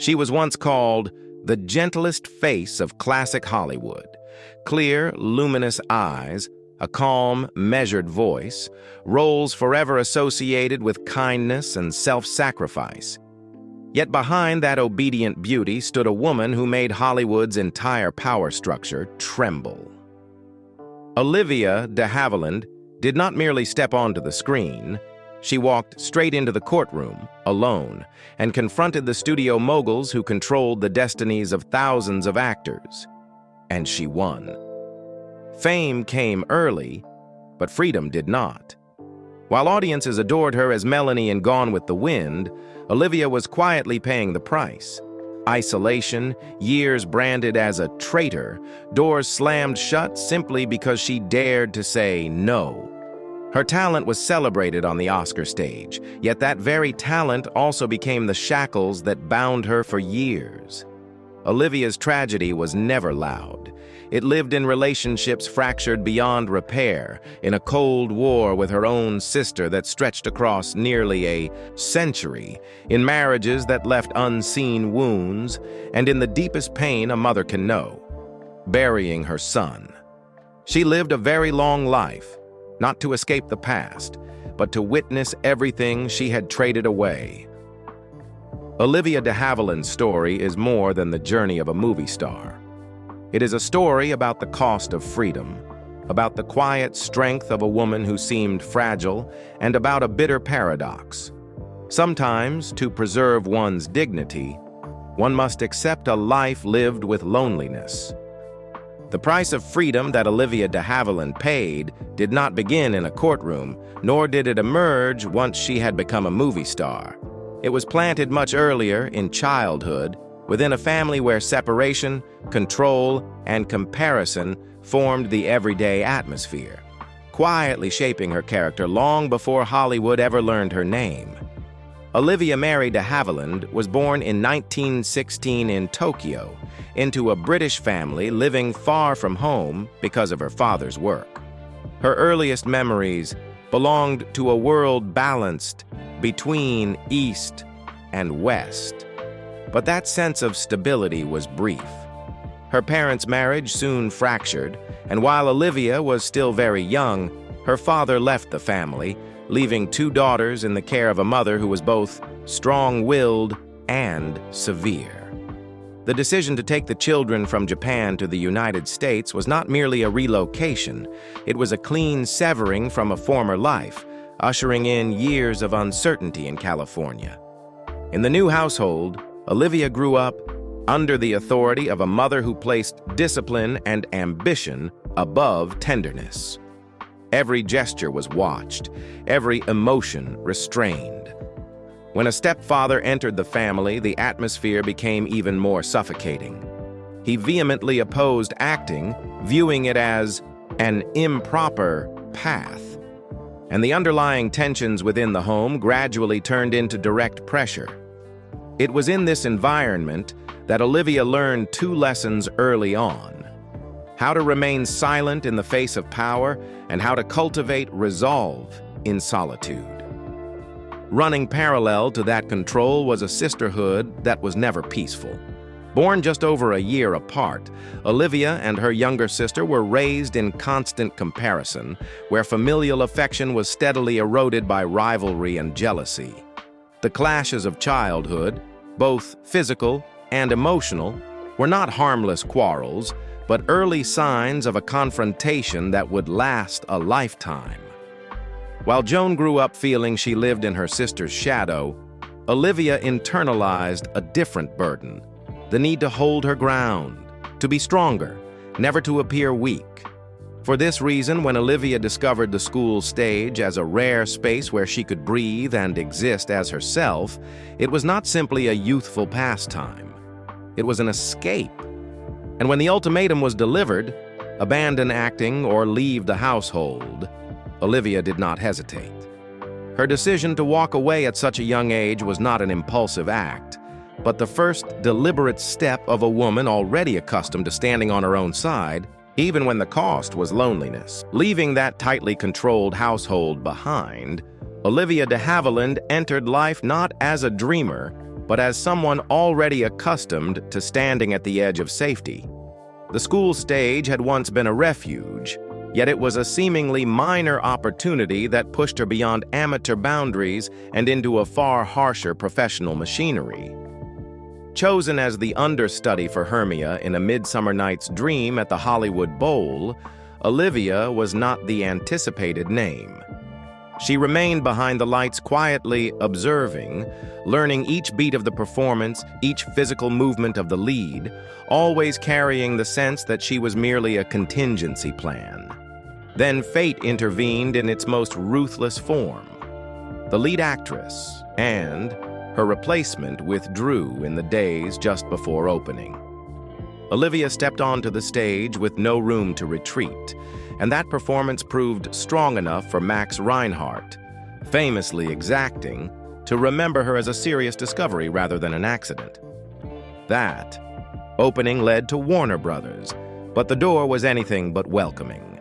She was once called the gentlest face of classic Hollywood. Clear, luminous eyes, a calm, measured voice, roles forever associated with kindness and self-sacrifice. Yet behind that obedient beauty stood a woman who made Hollywood's entire power structure tremble. Olivia de Havilland did not merely step onto the screen. She walked straight into the courtroom, alone, and confronted the studio moguls who controlled the destinies of thousands of actors. And she won. Fame came early, but freedom did not. While audiences adored her as Melanie in Gone with the Wind, Olivia was quietly paying the price. Isolation, years branded as a traitor, doors slammed shut simply because she dared to say no. Her talent was celebrated on the Oscar stage, yet that very talent also became the shackles that bound her for years. Olivia's tragedy was never loud. It lived in relationships fractured beyond repair, in a cold war with her own sister that stretched across nearly a century, in marriages that left unseen wounds, and in the deepest pain a mother can know, burying her son. She lived a very long life, not to escape the past, but to witness everything she had traded away. Olivia de Havilland's story is more than the journey of a movie star. It is a story about the cost of freedom, about the quiet strength of a woman who seemed fragile, and about a bitter paradox. Sometimes, to preserve one's dignity, one must accept a life lived with loneliness. The price of freedom that Olivia de Havilland paid did not begin in a courtroom, nor did it emerge once she had become a movie star. It was planted much earlier, in childhood, within a family where separation, control, and comparison formed the everyday atmosphere, quietly shaping her character long before Hollywood ever learned her name. Olivia Mary de Havilland was born in 1916 in Tokyo, into a British family living far from home because of her father's work. Her earliest memories belonged to a world balanced between East and West. But that sense of stability was brief. Her parents' marriage soon fractured, and while Olivia was still very young, her father left the family, leaving two daughters in the care of a mother who was both strong-willed and severe. The decision to take the children from Japan to the United States was not merely a relocation, it was a clean severing from a former life, ushering in years of uncertainty in California. In the new household, Olivia grew up under the authority of a mother who placed discipline and ambition above tenderness. Every gesture was watched, every emotion restrained. When a stepfather entered the family, the atmosphere became even more suffocating. He vehemently opposed acting, viewing it as an improper path. And the underlying tensions within the home gradually turned into direct pressure. It was in this environment that Olivia learned two lessons early on: how to remain silent in the face of power and how to cultivate resolve in solitude. Running parallel to that control was a sisterhood that was never peaceful. Born just over a year apart, Olivia and her younger sister were raised in constant comparison, where familial affection was steadily eroded by rivalry and jealousy. The clashes of childhood, both physical and emotional, were not harmless quarrels, but early signs of a confrontation that would last a lifetime. While Joan grew up feeling she lived in her sister's shadow, Olivia internalized a different burden: the need to hold her ground, to be stronger, never to appear weak. For this reason, when Olivia discovered the school stage as a rare space where she could breathe and exist as herself, it was not simply a youthful pastime. It was an escape. And when the ultimatum was delivered, abandon acting or leave the household, Olivia did not hesitate. Her decision to walk away at such a young age was not an impulsive act, but the first deliberate step of a woman already accustomed to standing on her own side, even when the cost was loneliness. Leaving that tightly controlled household behind, Olivia de Havilland entered life not as a dreamer, but as someone already accustomed to standing at the edge of safety. The school stage had once been a refuge, yet it was a seemingly minor opportunity that pushed her beyond amateur boundaries and into a far harsher professional machinery. Chosen as the understudy for Hermia in A Midsummer Night's Dream at the Hollywood Bowl, Olivia was not the anticipated name. She remained behind the lights quietly observing, learning each beat of the performance, each physical movement of the lead, always carrying the sense that she was merely a contingency plan. Then fate intervened in its most ruthless form. The lead actress and her replacement withdrew in the days just before opening. Olivia stepped onto the stage with no room to retreat, and that performance proved strong enough for Max Reinhardt, famously exacting, to remember her as a serious discovery rather than an accident. That opening led to Warner Brothers, but the door was anything but welcoming.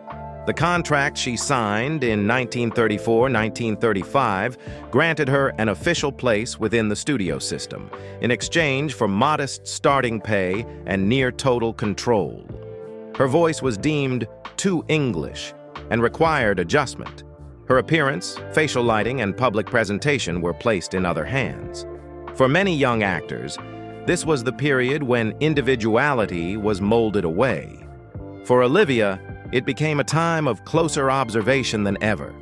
The contract she signed in 1934-1935 granted her an official place within the studio system, in exchange for modest starting pay and near-total control. Her voice was deemed too English and required adjustment. Her appearance, facial lighting, and public presentation were placed in other hands. For many young actors, this was the period when individuality was molded away. For Olivia, it became a time of closer observation than ever.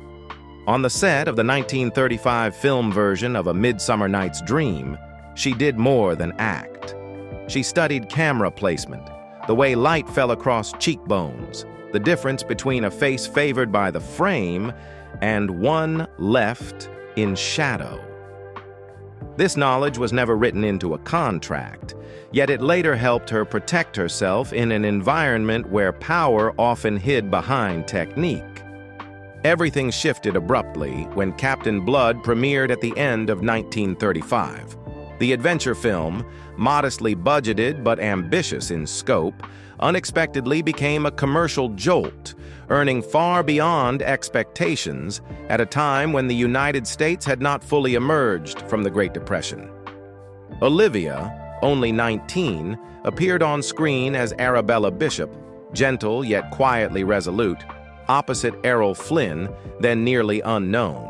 On the set of the 1935 film version of A Midsummer Night's Dream, she did more than act. She studied camera placement, the way light fell across cheekbones, the difference between a face favored by the frame and one left in shadow. This knowledge was never written into a contract, yet it later helped her protect herself in an environment where power often hid behind technique. Everything shifted abruptly when Captain Blood premiered at the end of 1935. The adventure film, modestly budgeted but ambitious in scope, unexpectedly became a commercial jolt, earning far beyond expectations at a time when the United States had not fully emerged from the Great Depression. Olivia, only 19, appeared on screen as Arabella Bishop, gentle yet quietly resolute, opposite Errol Flynn, then nearly unknown.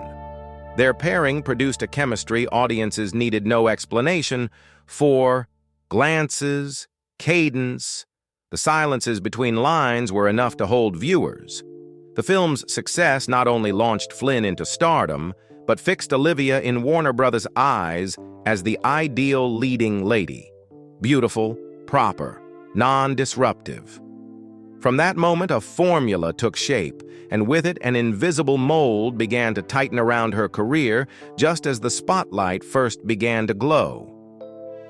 Their pairing produced a chemistry audiences needed no explanation for. Glances, cadence, the silences between lines were enough to hold viewers. The film's success not only launched Flynn into stardom, but fixed Olivia in Warner Brothers' eyes as the ideal leading lady. Beautiful, proper, non-disruptive. From that moment, a formula took shape, and with it, an invisible mold began to tighten around her career, just as the spotlight first began to glow.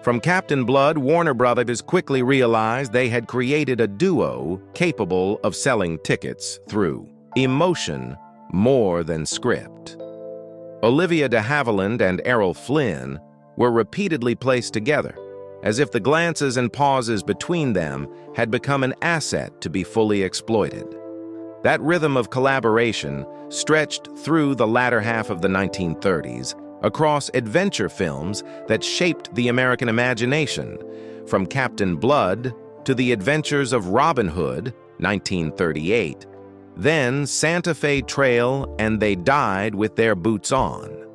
From Captain Blood, Warner Brothers quickly realized they had created a duo capable of selling tickets through emotion more than script. Olivia de Havilland and Errol Flynn were repeatedly placed together, as if the glances and pauses between them had become an asset to be fully exploited. That rhythm of collaboration stretched through the latter half of the 1930s, across adventure films that shaped the American imagination, from Captain Blood to The Adventures of Robin Hood, 1938, then Santa Fe Trail and They Died with Their Boots On.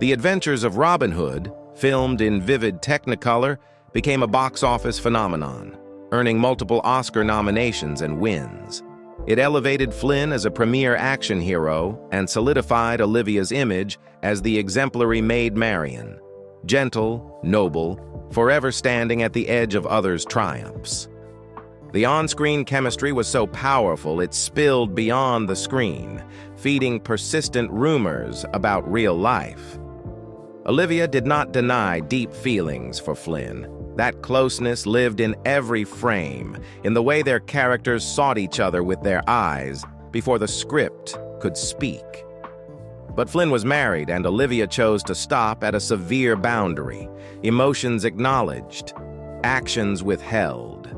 The Adventures of Robin Hood, filmed in vivid Technicolor, became a box office phenomenon, earning multiple Oscar nominations and wins. It elevated Flynn as a premier action hero and solidified Olivia's image as the exemplary Maid Marian, gentle, noble, forever standing at the edge of others' triumphs. The on-screen chemistry was so powerful it spilled beyond the screen, feeding persistent rumors about real life. Olivia did not deny deep feelings for Flynn. That closeness lived in every frame, in the way their characters sought each other with their eyes before the script could speak. But Flynn was married, and Olivia chose to stop at a severe boundary, emotions acknowledged, actions withheld.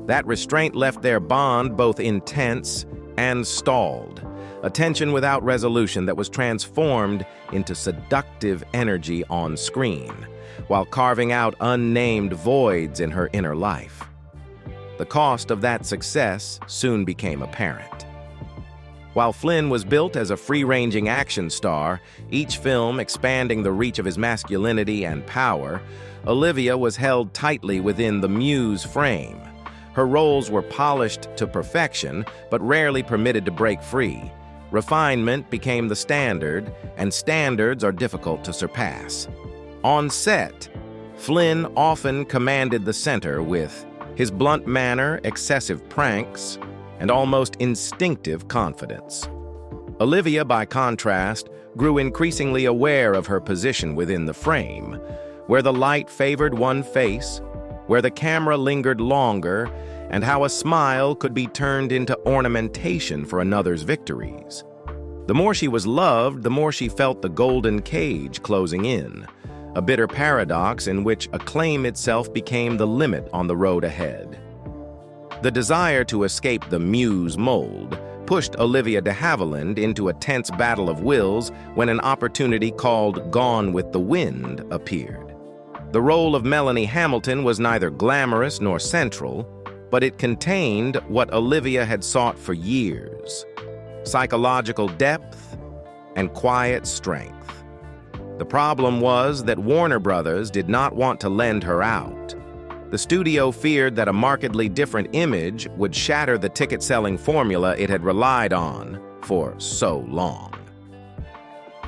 That restraint left their bond both intense and stalled, a tension without resolution that was transformed into seductive energy on screen, while carving out unnamed voids in her inner life. The cost of that success soon became apparent. While Flynn was built as a free-ranging action star, each film expanding the reach of his masculinity and power, Olivia was held tightly within the muse frame. Her roles were polished to perfection, but rarely permitted to break free. Refinement became the standard, and standards are difficult to surpass. On set, Flynn often commanded the center with his blunt manner, excessive pranks, and almost instinctive confidence. Olivia, by contrast, grew increasingly aware of her position within the frame, where the light favored one face, where the camera lingered longer, and how a smile could be turned into ornamentation for another's victories. The more she was loved, the more she felt the golden cage closing in, a bitter paradox in which acclaim itself became the limit on the road ahead. The desire to escape the muse mold pushed Olivia de Havilland into a tense battle of wills when an opportunity called Gone with the Wind appeared. The role of Melanie Hamilton was neither glamorous nor central, but it contained what Olivia had sought for years: psychological depth and quiet strength. The problem was that Warner Brothers did not want to lend her out. The studio feared that a markedly different image would shatter the ticket-selling formula it had relied on for so long.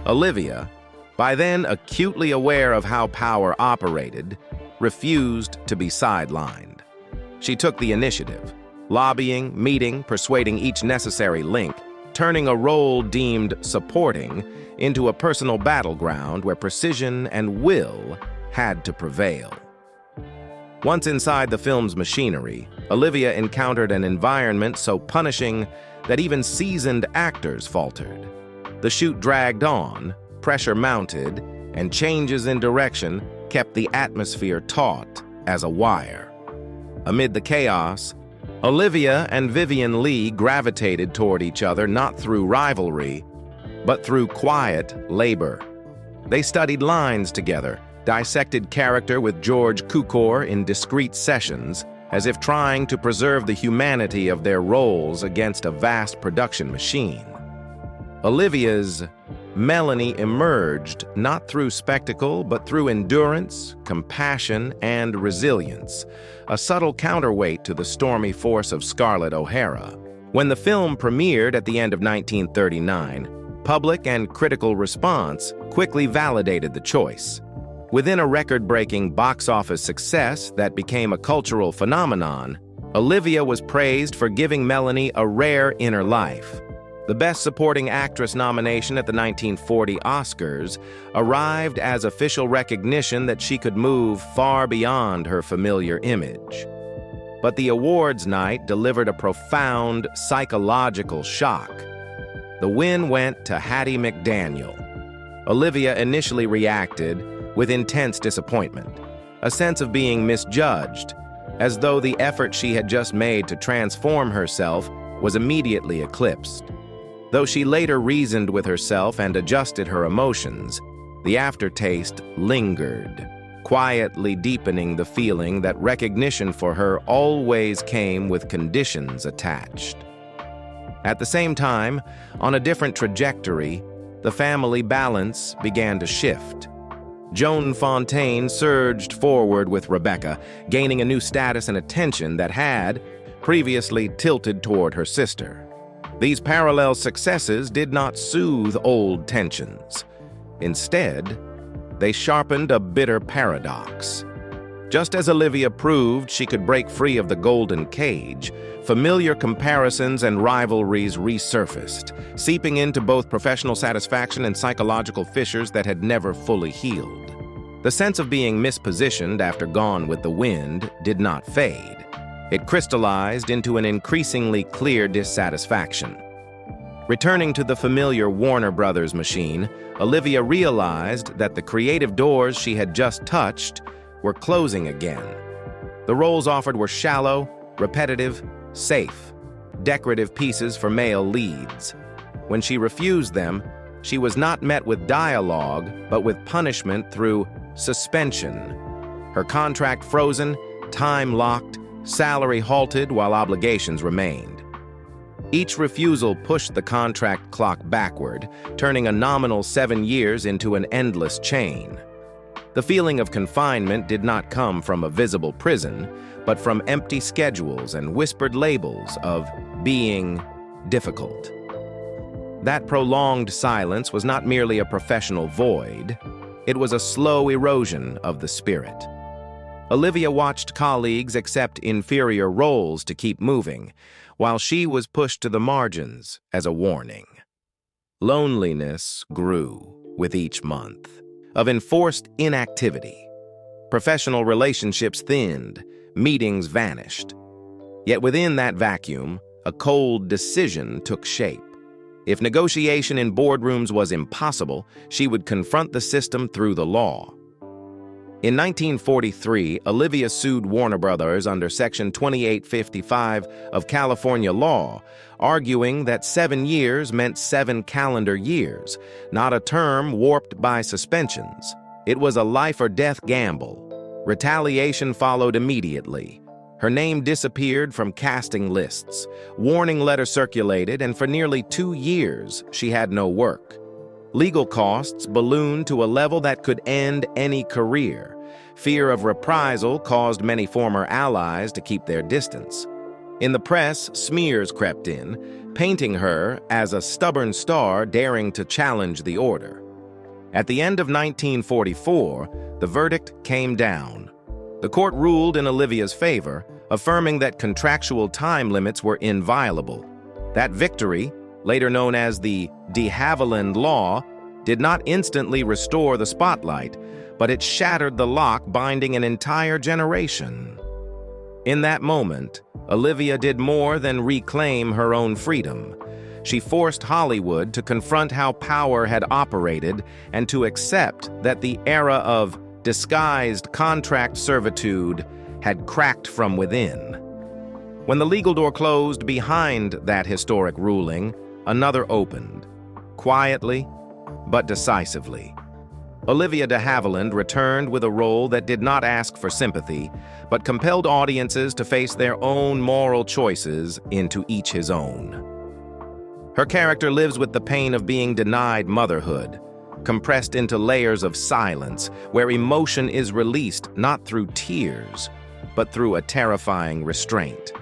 Olivia, by then acutely aware of how power operated, refused to be sidelined. She took the initiative, lobbying, meeting, persuading each necessary link, turning a role deemed supporting into a personal battleground where precision and will had to prevail. Once inside the film's machinery, Olivia encountered an environment so punishing that even seasoned actors faltered. The shoot dragged on, pressure mounted, and changes in direction kept the atmosphere taut as a wire. Amid the chaos, Olivia and Vivien Leigh gravitated toward each other not through rivalry, but through quiet labor. They studied lines together, dissected character with George Cukor in discreet sessions, as if trying to preserve the humanity of their roles against a vast production machine. Olivia's Melanie emerged not through spectacle, but through endurance, compassion, and resilience, a subtle counterweight to the stormy force of Scarlett O'Hara. When the film premiered at the end of 1939, public and critical response quickly validated the choice. Within a record-breaking box office success that became a cultural phenomenon, Olivia was praised for giving Melanie a rare inner life. The Best Supporting Actress nomination at the 1940 Oscars arrived as official recognition that she could move far beyond her familiar image. But the awards night delivered a profound psychological shock. The win went to Hattie McDaniel. Olivia initially reacted with intense disappointment, a sense of being misjudged, as though the effort she had just made to transform herself was immediately eclipsed. Though she later reasoned with herself and adjusted her emotions, the aftertaste lingered, quietly deepening the feeling that recognition for her always came with conditions attached. At the same time, on a different trajectory, the family balance began to shift. Joan Fontaine surged forward with Rebecca, gaining a new status and attention that had previously tilted toward her sister. These parallel successes did not soothe old tensions. Instead, they sharpened a bitter paradox. Just as Olivia proved she could break free of the golden cage, familiar comparisons and rivalries resurfaced, seeping into both professional satisfaction and psychological fissures that had never fully healed. The sense of being mispositioned after Gone with the Wind did not fade. It crystallized into an increasingly clear dissatisfaction. Returning to the familiar Warner Brothers machine, Olivia realized that the creative doors she had just touched were closing again. The roles offered were shallow, repetitive, safe, decorative pieces for male leads. When she refused them, she was not met with dialogue, but with punishment through suspension. Her contract frozen, time locked, salary halted while obligations remained. Each refusal pushed the contract clock backward, turning a nominal 7 years into an endless chain. The feeling of confinement did not come from a visible prison, but from empty schedules and whispered labels of being difficult. That prolonged silence was not merely a professional void, it was a slow erosion of the spirit. Olivia watched colleagues accept inferior roles to keep moving, while she was pushed to the margins as a warning. Loneliness grew with each month of enforced inactivity. Professional relationships thinned, meetings vanished. Yet within that vacuum, a cold decision took shape. If negotiation in boardrooms was impossible, she would confront the system through the law. In 1943, Olivia sued Warner Brothers under Section 2855 of California law, arguing that 7 years meant 7 calendar years, not a term warped by suspensions. It was a life-or-death gamble. Retaliation followed immediately. Her name disappeared from casting lists. Warning letters circulated, and for nearly 2 years, she had no work. Legal costs ballooned to a level that could end any career. Fear of reprisal caused many former allies to keep their distance. In the press, smears crept in, painting her as a stubborn star daring to challenge the order. At the end of 1944, the verdict came down. The court ruled in Olivia's favor, affirming that contractual time limits were inviolable. That victory, later known as the de Havilland Law, did not instantly restore the spotlight, but it shattered the lock binding an entire generation. In that moment, Olivia did more than reclaim her own freedom. She forced Hollywood to confront how power had operated and to accept that the era of disguised contract servitude had cracked from within. When the legal door closed behind that historic ruling, another opened, quietly but decisively. Olivia de Havilland returned with a role that did not ask for sympathy, but compelled audiences to face their own moral choices, into each his own. Her character lives with the pain of being denied motherhood, compressed into layers of silence, where emotion is released not through tears, but through a terrifying restraint.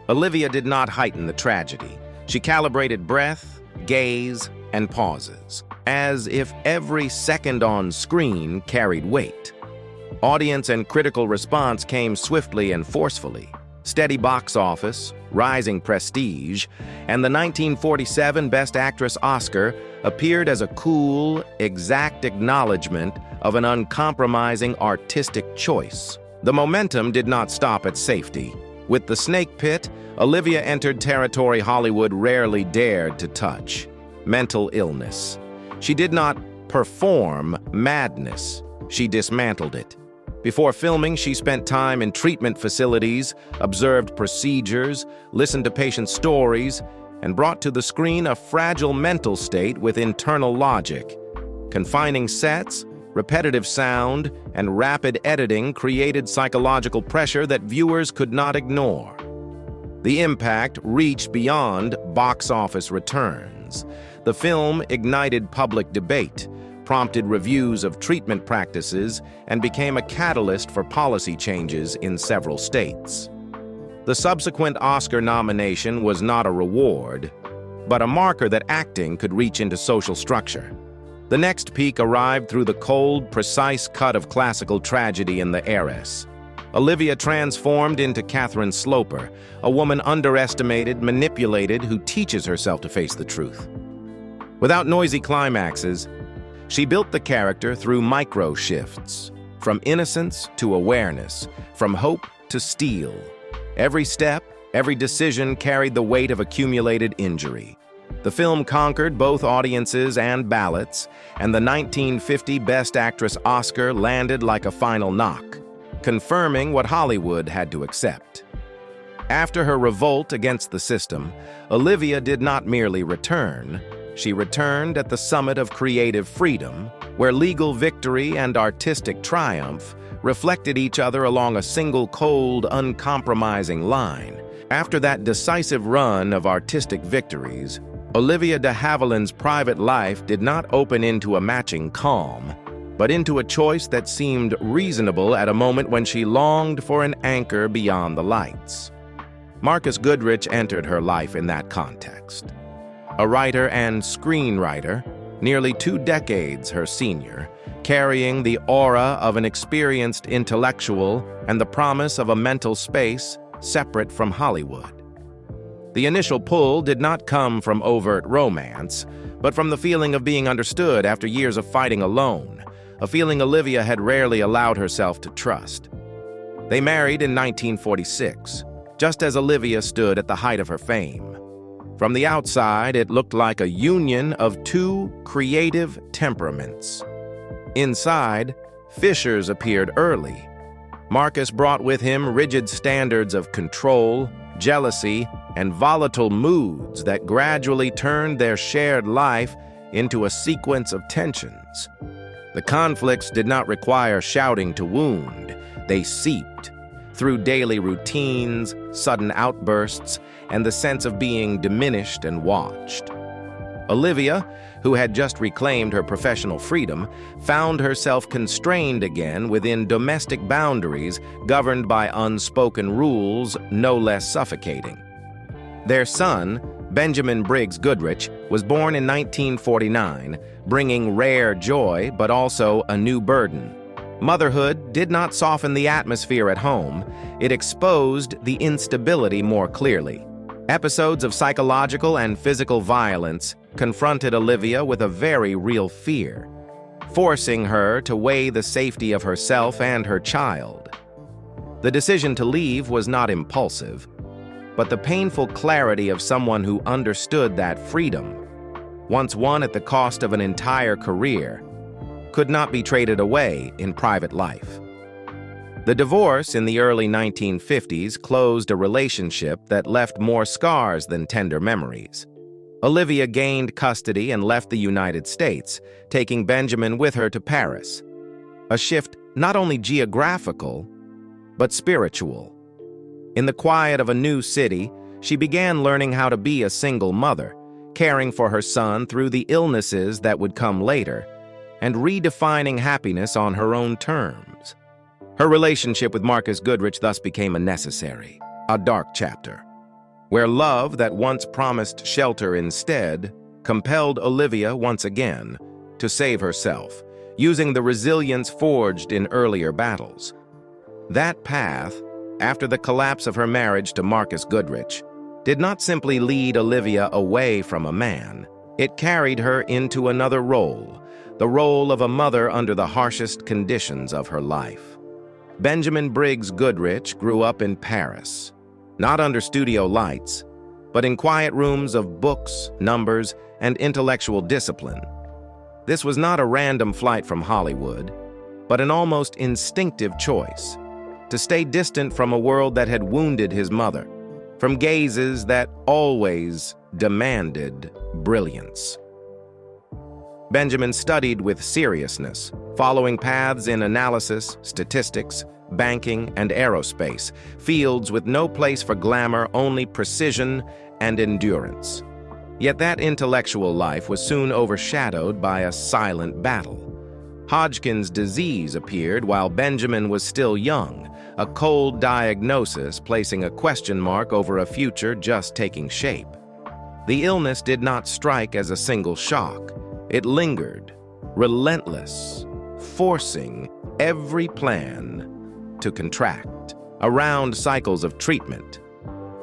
Olivia did not heighten the tragedy. She calibrated breath, gaze, and pauses, as if every second on screen carried weight. Audience and critical response came swiftly and forcefully. Steady box office, rising prestige, and the 1947 Best Actress Oscar appeared as a cool, exact acknowledgement of an uncompromising artistic choice. The momentum did not stop at safety. With The Snake Pit, Olivia entered territory Hollywood rarely dared to touch: mental illness. She did not perform madness, she dismantled it. Before filming, she spent time in treatment facilities, observed procedures, listened to patient stories, and brought to the screen a fragile mental state with internal logic. Confining sets, repetitive sound, and rapid editing created psychological pressure that viewers could not ignore. The impact reached beyond box office returns. The film ignited public debate, prompted reviews of treatment practices, and became a catalyst for policy changes in several states. The subsequent Oscar nomination was not a reward, but a marker that acting could reach into social structure. The next peak arrived through the cold, precise cut of classical tragedy in The Heiress. Olivia transformed into Catherine Sloper, a woman underestimated, manipulated, who teaches herself to face the truth. Without noisy climaxes, she built the character through micro-shifts, from innocence to awareness, from hope to steel. Every step, every decision carried the weight of accumulated injury. The film conquered both audiences and ballots, and the 1950 Best Actress Oscar landed like a final knock, confirming what Hollywood had to accept. After her revolt against the system, Olivia did not merely return. She returned at the summit of creative freedom, where legal victory and artistic triumph reflected each other along a single cold, uncompromising line. After that decisive run of artistic victories, Olivia de Havilland's private life did not open into a matching calm, but into a choice that seemed reasonable at a moment when she longed for an anchor beyond the lights. Marcus Goodrich entered her life in that context. A writer and screenwriter, nearly 2 decades her senior, carrying the aura of an experienced intellectual and the promise of a mental space separate from Hollywood. The initial pull did not come from overt romance, but from the feeling of being understood after years of fighting alone, a feeling Olivia had rarely allowed herself to trust. They married in 1946, just as Olivia stood at the height of her fame. From the outside, it looked like a union of 2 creative temperaments. Inside, fissures appeared early. Marcus brought with him rigid standards of control, jealousy, and volatile moods that gradually turned their shared life into a sequence of tensions. The conflicts did not require shouting to wound. They seeped through daily routines, sudden outbursts, and the sense of being diminished and watched. Olivia, who had just reclaimed her professional freedom, found herself constrained again within domestic boundaries governed by unspoken rules no less suffocating. Their son, Benjamin Briggs Goodrich, was born in 1949, bringing rare joy but also a new burden. Motherhood did not soften the atmosphere at home, it exposed the instability more clearly. Episodes of psychological and physical violence confronted Olivia with a very real fear, forcing her to weigh the safety of herself and her child. The decision to leave was not impulsive, but the painful clarity of someone who understood that freedom, once won at the cost of an entire career, could not be traded away in private life. The divorce in the early 1950s closed a relationship that left more scars than tender memories. Olivia gained custody and left the United States, taking Benjamin with her to Paris. A shift not only geographical, but spiritual. In the quiet of a new city, she began learning how to be a single mother, caring for her son through the illnesses that would come later, and redefining happiness on her own terms. Her relationship with Marcus Goodrich thus became a dark chapter, where love that once promised shelter instead compelled Olivia once again to save herself, using the resilience forged in earlier battles. That path, after the collapse of her marriage to Marcus Goodrich, did not simply lead Olivia away from a man. It carried her into another role, the role of a mother under the harshest conditions of her life. Benjamin Briggs Goodrich grew up in Paris, not under studio lights, but in quiet rooms of books, numbers, and intellectual discipline. This was not a random flight from Hollywood, but an almost instinctive choice to stay distant from a world that had wounded his mother, from gazes that always demanded brilliance. Benjamin studied with seriousness, following paths in analysis, statistics, banking, and aerospace, fields with no place for glamour, only precision and endurance. Yet that intellectual life was soon overshadowed by a silent battle. Hodgkin's disease appeared while Benjamin was still young, a cold diagnosis placing a question mark over a future just taking shape. The illness did not strike as a single shock. It lingered, relentless, forcing every plan to contract. Around cycles of treatment,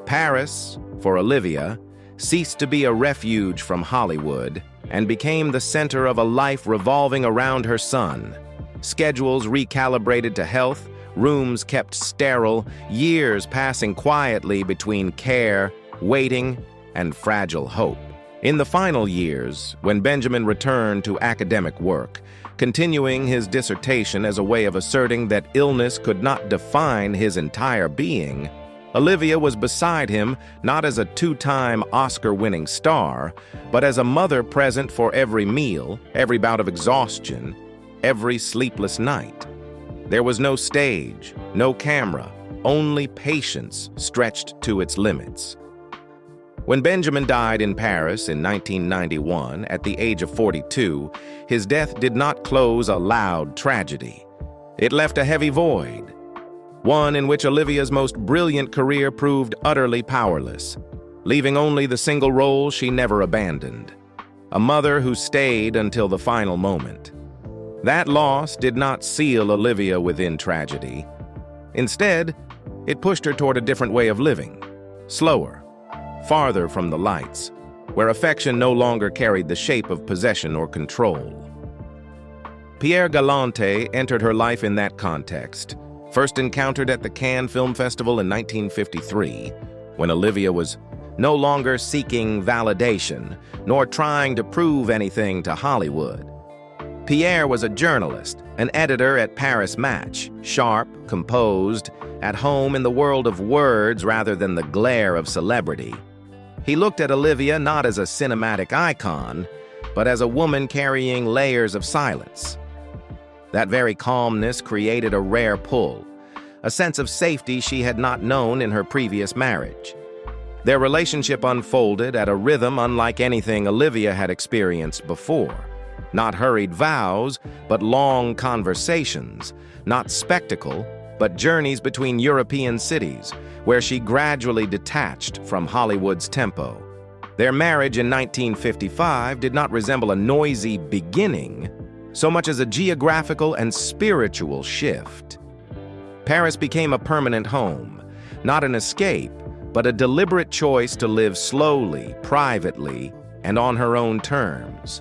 Paris, for Olivia, ceased to be a refuge from Hollywood and became the center of a life revolving around her son. Schedules recalibrated to health, rooms kept sterile, years passing quietly between care, waiting, and fragile hope. In the final years, when Benjamin returned to academic work, continuing his dissertation as a way of asserting that illness could not define his entire being, Olivia was beside him not as a two-time Oscar-winning star, but as a mother present for every meal, every bout of exhaustion, every sleepless night. There was no stage, no camera, only patience stretched to its limits. When Benjamin died in Paris in 1991, at the age of 42, his death did not close a loud tragedy. It left a heavy void, one in which Olivia's most brilliant career proved utterly powerless, leaving only the single role she never abandoned, a mother who stayed until the final moment. That loss did not seal Olivia within tragedy. Instead, it pushed her toward a different way of living, slower, farther from the lights, where affection no longer carried the shape of possession or control. Pierre Galante entered her life in that context, first encountered at the Cannes Film Festival in 1953, when Olivia was no longer seeking validation, nor trying to prove anything to Hollywood. Pierre was a journalist, an editor at Paris Match, sharp, composed, at home in the world of words rather than the glare of celebrity. He looked at Olivia not as a cinematic icon, but as a woman carrying layers of silence. That very calmness created a rare pull, a sense of safety she had not known in her previous marriage. Their relationship unfolded at a rhythm unlike anything Olivia had experienced before. Not hurried vows, but long conversations. Not spectacle, but journeys between European cities, where she gradually detached from Hollywood's tempo. Their marriage in 1955 did not resemble a noisy beginning, so much as a geographical and spiritual shift. Paris became a permanent home, not an escape, but a deliberate choice to live slowly, privately, and on her own terms.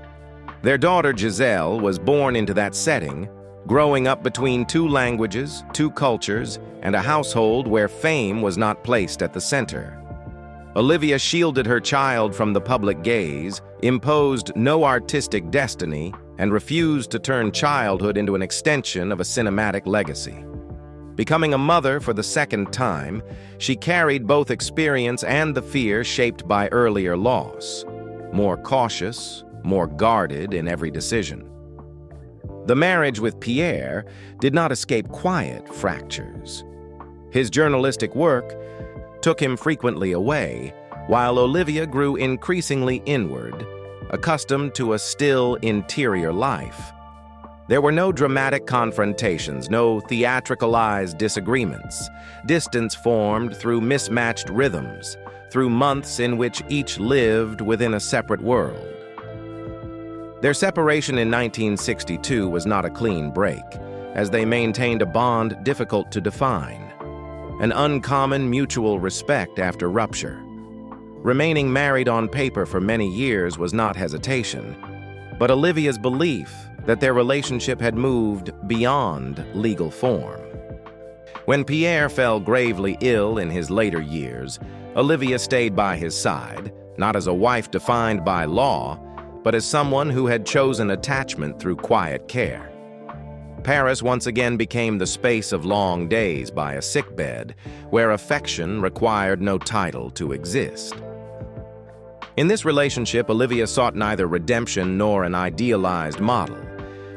Their daughter Giselle was born into that setting, growing up between two languages, two cultures, and a household where fame was not placed at the center. Olivia shielded her child from the public gaze, imposed no artistic destiny, and refused to turn childhood into an extension of a cinematic legacy. Becoming a mother for the second time, she carried both experience and the fear shaped by earlier loss, more cautious, more guarded in every decision. The marriage with Pierre did not escape quiet fractures. His journalistic work took him frequently away, while Olivia grew increasingly inward, accustomed to a still interior life. There were no dramatic confrontations, no theatricalized disagreements. Distance formed through mismatched rhythms, through months in which each lived within a separate world. Their separation in 1962 was not a clean break, as they maintained a bond difficult to define, an uncommon mutual respect after rupture. Remaining married on paper for many years was not hesitation, but Olivia's belief that their relationship had moved beyond legal form. When Pierre fell gravely ill in his later years, Olivia stayed by his side, not as a wife defined by law, but as someone who had chosen attachment through quiet care. Paris once again became the space of long days by a sickbed, where affection required no title to exist. In this relationship, Olivia sought neither redemption nor an idealized model.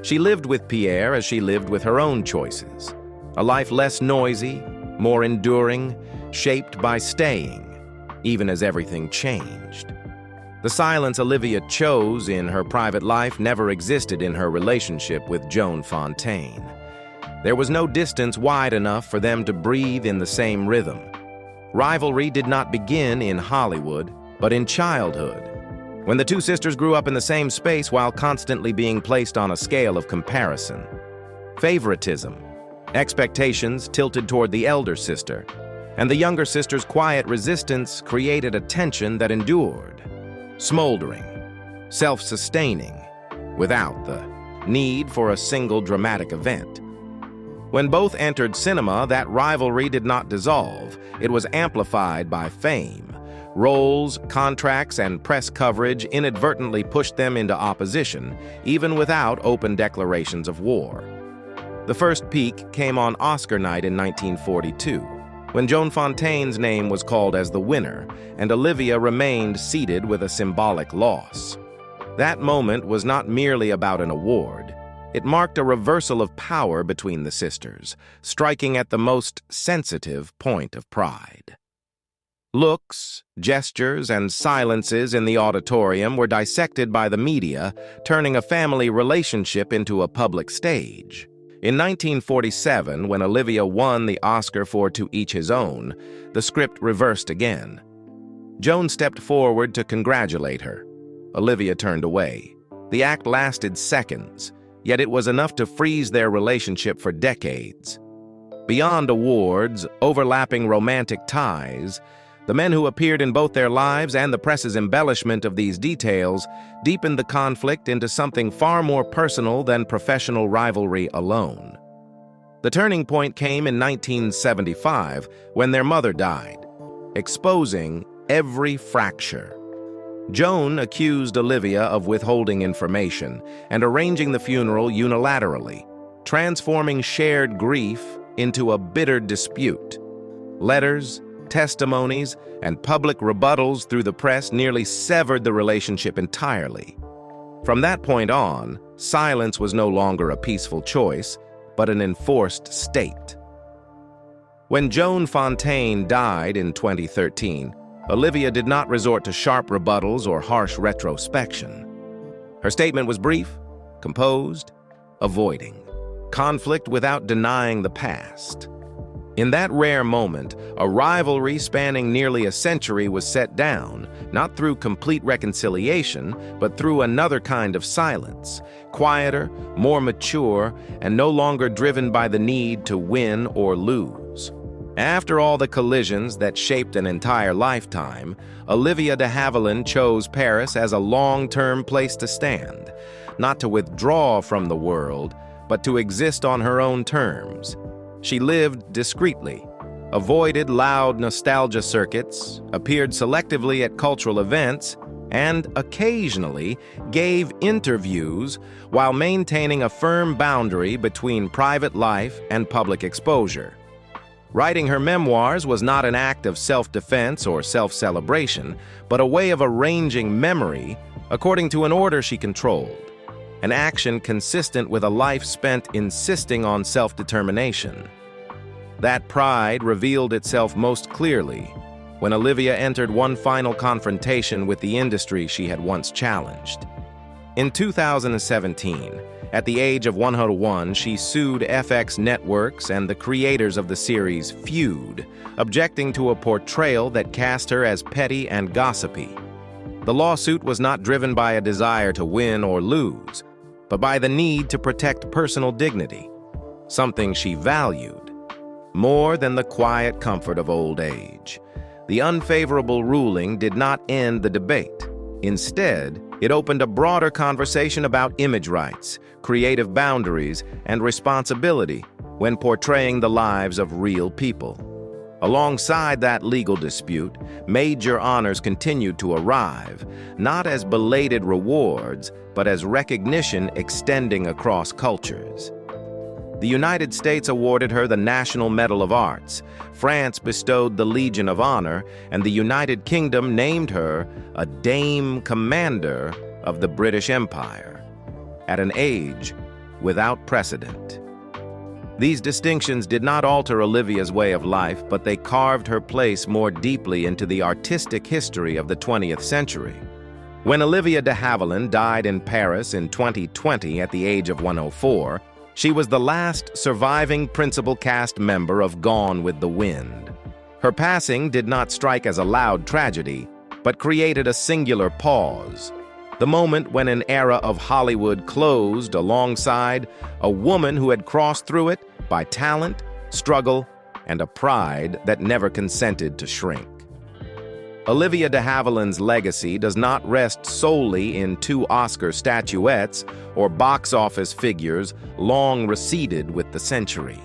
She lived with Pierre as she lived with her own choices, a life less noisy, more enduring, shaped by staying, even as everything changed. The silence Olivia chose in her private life never existed in her relationship with Joan Fontaine. There was no distance wide enough for them to breathe in the same rhythm. Rivalry did not begin in Hollywood, but in childhood, when the two sisters grew up in the same space while constantly being placed on a scale of comparison. Favoritism, expectations tilted toward the elder sister, and the younger sister's quiet resistance created a tension that endured, smoldering, self-sustaining, without the need for a single dramatic event. When both entered cinema, that rivalry did not dissolve. It was amplified by fame. Roles, contracts, and press coverage inadvertently pushed them into opposition, even without open declarations of war. The first peak came on Oscar night in 1942. when Joan Fontaine's name was called as the winner, and Olivia remained seated with a symbolic loss. That moment was not merely about an award. It marked a reversal of power between the sisters, striking at the most sensitive point of pride. Looks, gestures, and silences in the auditorium were dissected by the media, turning a family relationship into a public stage. In 1947, when Olivia won the Oscar for To Each His Own, the script reversed again. Joan stepped forward to congratulate her. Olivia turned away. The act lasted seconds, yet it was enough to freeze their relationship for decades. Beyond awards, overlapping romantic ties, the men who appeared in both their lives and the press's embellishment of these details deepened the conflict into something far more personal than professional rivalry alone. The turning point came in 1975 when their mother died, exposing every fracture. Joan accused Olivia of withholding information and arranging the funeral unilaterally, transforming shared grief into a bitter dispute. Letters, testimonies, and public rebuttals through the press nearly severed the relationship entirely. From that point on, silence was no longer a peaceful choice, but an enforced state. When Joan Fontaine died in 2013, Olivia did not resort to sharp rebuttals or harsh retrospection. Her statement was brief, composed, avoiding conflict without denying the past. In that rare moment, a rivalry spanning nearly a century was set down, not through complete reconciliation, but through another kind of silence, quieter, more mature, and no longer driven by the need to win or lose. After all the collisions that shaped an entire lifetime, Olivia de Havilland chose Paris as a long-term place to stand, not to withdraw from the world, but to exist on her own terms. She lived discreetly, avoided loud nostalgia circuits, appeared selectively at cultural events, and occasionally gave interviews while maintaining a firm boundary between private life and public exposure. Writing her memoirs was not an act of self-defense or self-celebration, but a way of arranging memory according to an order she controlled, an action consistent with a life spent insisting on self-determination. That pride revealed itself most clearly when Olivia entered one final confrontation with the industry she had once challenged. In 2017, at the age of 101, she sued FX Networks and the creators of the series Feud, objecting to a portrayal that cast her as petty and gossipy. The lawsuit was not driven by a desire to win or lose, but by the need to protect personal dignity, something she valued more than the quiet comfort of old age. The unfavorable ruling did not end the debate. Instead, it opened a broader conversation about image rights, creative boundaries, and responsibility when portraying the lives of real people. Alongside that legal dispute, major honors continued to arrive, not as belated rewards, but as recognition extending across cultures. The United States awarded her the National Medal of Arts, France bestowed the Legion of Honor, and the United Kingdom named her a Dame Commander of the British Empire, at an age without precedent. These distinctions did not alter Olivia's way of life, but they carved her place more deeply into the artistic history of the 20th century. When Olivia de Havilland died in Paris in 2020 at the age of 104, she was the last surviving principal cast member of Gone with the Wind. Her passing did not strike as a loud tragedy, but created a singular pause, the moment when an era of Hollywood closed alongside a woman who had crossed through it by talent, struggle, and a pride that never consented to shrink. Olivia de Havilland's legacy does not rest solely in 2 Oscar statuettes or box office figures long receded with the century.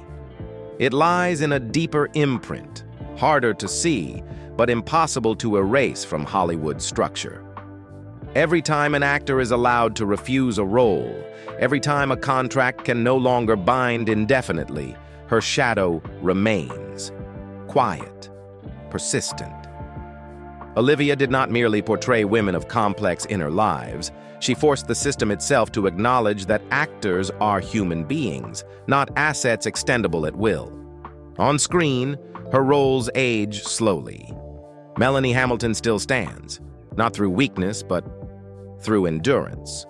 It lies in a deeper imprint, harder to see, but impossible to erase from Hollywood's structure. Every time an actor is allowed to refuse a role, every time a contract can no longer bind indefinitely, her shadow remains. quiet, persistent. Olivia did not merely portray women of complex inner lives. She forced the system itself to acknowledge that actors are human beings, not assets extendable at will. On screen, her roles age slowly. Melanie Hamilton still stands, not through weakness, but through endurance.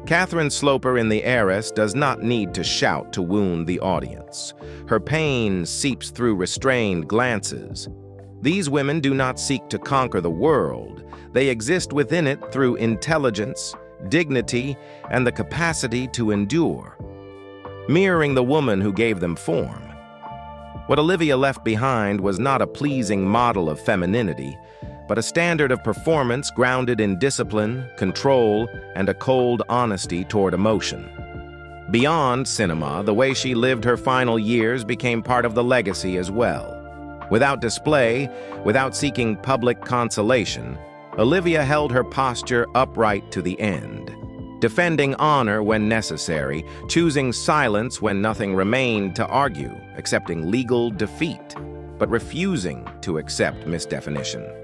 Catherine Sloper in The Heiress does not need to shout to wound the audience. Her pain seeps through restrained glances. These women do not seek to conquer the world. They exist within it through intelligence, dignity, and the capacity to endure, mirroring the woman who gave them form. What Olivia left behind was not a pleasing model of femininity, but a standard of performance grounded in discipline, control, and a cold honesty toward emotion. Beyond cinema, the way she lived her final years became part of the legacy as well. Without display, without seeking public consolation, Olivia held her posture upright to the end, defending honor when necessary, choosing silence when nothing remained to argue, accepting legal defeat, but refusing to accept misdefinition.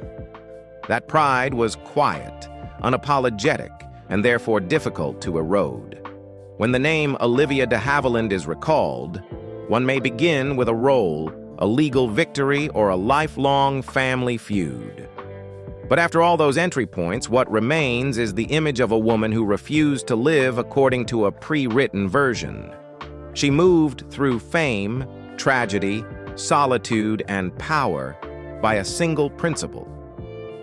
That pride was quiet, unapologetic, and therefore difficult to erode. When the name Olivia de Havilland is recalled, one may begin with a role, a legal victory, or a lifelong family feud. But after all those entry points, what remains is the image of a woman who refused to live according to a pre-written version. She moved through fame, tragedy, solitude, and power by a single principle: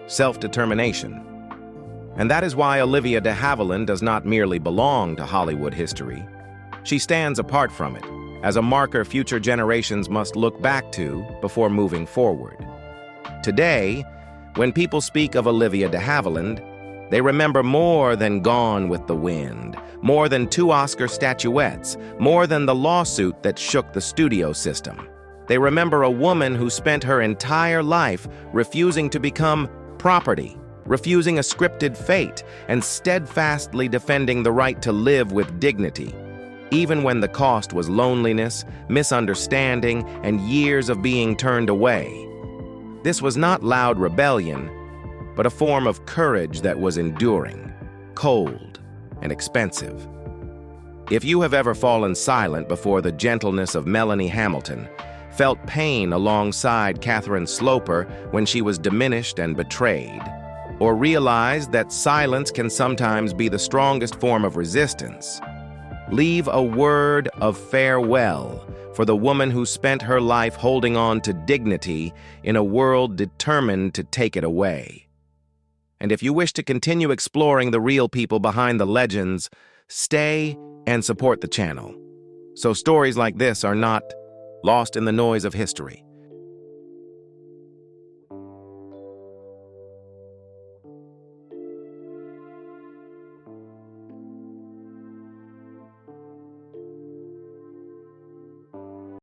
self-determination. And that is why Olivia de Havilland does not merely belong to Hollywood history. She stands apart from it, as a marker future generations must look back to before moving forward. Today, when people speak of Olivia de Havilland, they remember more than Gone with the Wind, more than 2 Oscar statuettes, more than the lawsuit that shook the studio system. They remember a woman who spent her entire life refusing to become property, refusing a scripted fate, and steadfastly defending the right to live with dignity, even when the cost was loneliness, misunderstanding, and years of being turned away. This was not loud rebellion, but a form of courage that was enduring, cold, and expensive. If you have ever fallen silent before the gentleness of Melanie Hamilton, felt pain alongside Catherine Sloper when she was diminished and betrayed, or realized that silence can sometimes be the strongest form of resistance, leave a word of farewell for the woman who spent her life holding on to dignity in a world determined to take it away. And if you wish to continue exploring the real people behind the legends, stay and support the channel, so stories like this are not lost in the noise of history.